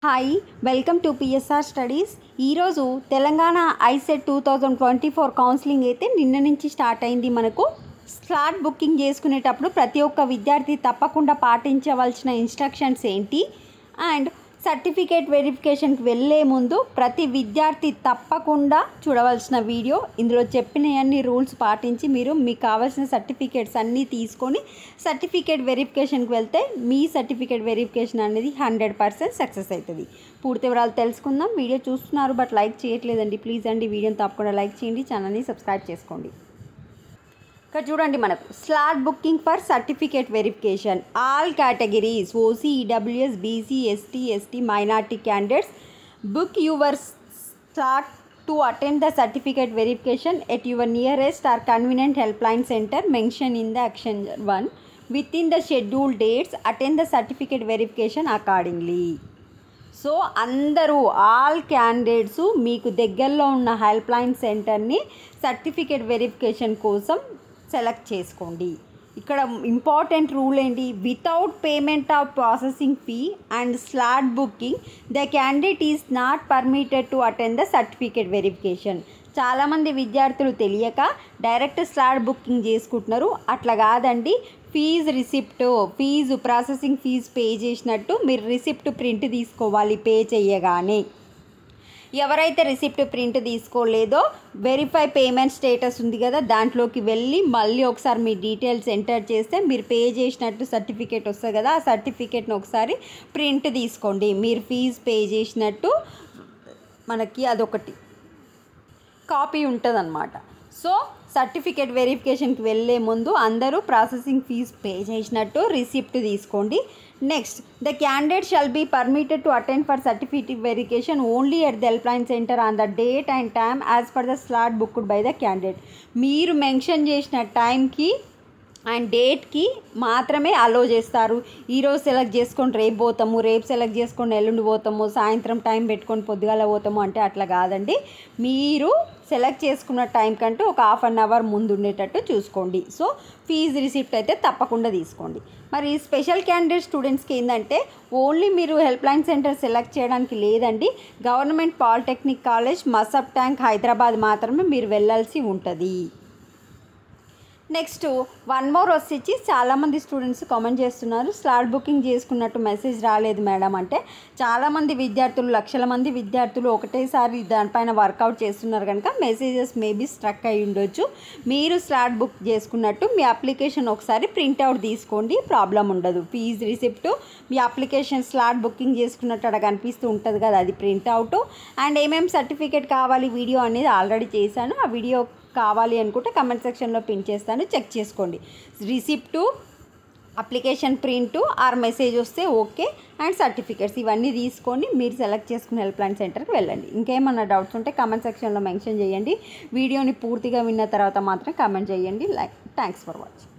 Hi welcome to PSR studies. ఈరోజు Telangana ICET 2024 counselling అయితే నిన్న నుంచి స్టార్ట్ అయింది. మనకు స్లాట్ బుకింగ్ చేసుకునేటప్పుడు ప్రతి ఒక్క విద్యార్థి తప్పకుండా పాటించవలసిన ఇన్స్ట్రక్షన్స్ ఏంటి అండ్ సర్టిఫికేట్ వెరిఫికేషన్కి వెళ్ళే ముందు ప్రతి విద్యార్థి తప్పకుండా చూడవలసిన వీడియో. ఇందులో చెప్పిన అన్ని రూల్స్ పాటించి మీకు కావాల్సిన సర్టిఫికేట్స్ అన్నీ తీసుకొని సర్టిఫికేట్ వెరిఫికేషన్కి వెళ్తే మీ సర్టిఫికేట్ వెరిఫికేషన్ అనేది 100% సక్సెస్ అవుతుంది. పూర్తి వివరాలు తెలుసుకుందాం. వీడియో చూస్తున్నారు బట్ లైక్ చేయట్లేదండి, ప్లీజ్ అండి వీడియోని తప్పకుండా లైక్ చేయండి, ఛానల్ని సబ్స్క్రైబ్ చేసుకోండి. ఇక్కడ చూడండి, మనకు slot booking for certificate verification all categories OC, EWS, BC, ST, minority candidates book your slot to attend the certificate verification at your nearest or convenient helpline centre mention in the action 1 with in the schedule dates attend the certificate verification accordingly. So అందరూ all candidates మీకు దగ్గరలో ఉన్న helpline సెంటర్ని certificate verification కోసం select చేసుకోండి. ఇక్కడ important rule ఏంటి, without payment of processing fee and slot booking the candidate is not permitted to attend the certificate verification. చాలామంది విద్యార్థులు తెలియక డైరెక్ట్ స్లాట్ బుకింగ్ చేసుకుంటున్నారు. అట్లా కాదండి, ఫీజు ప్రాసెసింగ్ ఫీజు పే చేసినట్టు మీరు రిసిప్ట్ ప్రింట్ తీసుకోవాలి పే చేయగానే. ఎవరైతే రిసిప్ట్ ప్రింట్ తీసుకోలేదో వెరిఫై పేమెంట్ స్టేటస్ ఉంది కదా, దాంట్లోకి వెళ్ళి మళ్ళీ ఒకసారి మీ డీటెయిల్స్ ఎంటర్ చేస్తే మీరు పే చేసినట్టు సర్టిఫికేట్ వస్తుంది కదా, ఆ సర్టిఫికేట్ని ఒకసారి ప్రింట్ తీసుకోండి. మీరు ఫీజు పే చేసినట్టు మనకి అదొకటి కాపీ ఉంటుంది అన్నమాట. సో సర్టిఫికేట్ వెరిఫికేషన్కి వెళ్ళే ముందు అందరూ ప్రాసెసింగ్ ఫీజు పే చేసినట్టు రిసిప్ట్ తీసుకోండి. Next, the candidate shall be permitted to attend for certificate verification only at the helpline centre on the date and time as per the slot booked by the candidate. మీరు mention చేసిన టైంకి and డేట్కి మాత్రమే అలో చేస్తారు. ఈరోజు select చేసుకొని రేపు పోతాము, రేపు సెలెక్ట్ చేసుకొని ఎల్లుండి పోతాము, సాయంత్రం టైం పెట్టుకొని పొద్దుగాల పోతాము అంటే అట్లా కాదండి. మీరు సెలెక్ట్ చేసుకున్న టైం కంటూ ఒక హాఫ్ అన్ అవర్ ముందు ఉండేటట్టు చూసుకోండి. సో ఫీజు రిసిప్ట్ అయితే తప్పకుండా తీసుకోండి. మరి స్పెషల్ క్యాండిడేట్ స్టూడెంట్స్కి ఏంటంటే ఓన్లీ మీరు హెల్ప్లైన్ సెంటర్ సెలెక్ట్ చేయడానికి లేదండి, government polytechnic college Masab tank Hyderabad మాత్రమే మీరు వెళ్ళాల్సి ఉంటుంది. నెక్స్ట్ వన్ మోర్ వచ్చి చాలామంది స్టూడెంట్స్ కామెంట్ చేస్తున్నారు, స్లాట్ బుకింగ్ చేసుకున్నట్టు మెసేజ్ రాలేదు మేడం అంటే. చాలామంది విద్యార్థులు, లక్షల మంది విద్యార్థులు ఒకటేసారి దానిపైన వర్కౌట్ చేస్తున్నారు కనుక మెసేజెస్ మేబీ స్ట్రక్ అయి ఉండొచ్చు. మీరు స్లాట్ బుక్ చేసుకున్నట్టు మీ అప్లికేషన్ ఒకసారి ప్రింట్అవుట్ తీసుకోండి, ప్రాబ్లం ఉండదు. ఫీజు రిసిప్ట్, మీ అప్లికేషన్ స్లాట్ బుకింగ్ చేసుకున్నట్టు అక్కడ కనిపిస్తూ ఉంటుంది కదా, అది ప్రింట్అవుట్ అండ్ ఏమేమి సర్టిఫికేట్ కావాలి వీడియో అనేది ఆల్రెడీ చేశాను. ఆ వీడియో కావాలి అనుకుంటే కమెంట్ సెక్షన్లో పిన్ చేస్తాను, చెక్ చేసుకోండి. Receipt, application print or message వస్తే ఓకే అండ్ సర్టిఫికేట్స్ ఇవన్నీ తీసుకొని మీరు సెలెక్ట్ చేసుకుని హెల్ప్లైన్ సెంటర్కి వెళ్ళండి. ఇంకేమన్నా డౌట్స్ ఉంటే కమెంట్ సెక్షన్లో మెన్షన్ చేయండి. వీడియోని పూర్తిగా విన్న తర్వాత మాత్రం కమెంట్ చేయండి. Thanks for watching.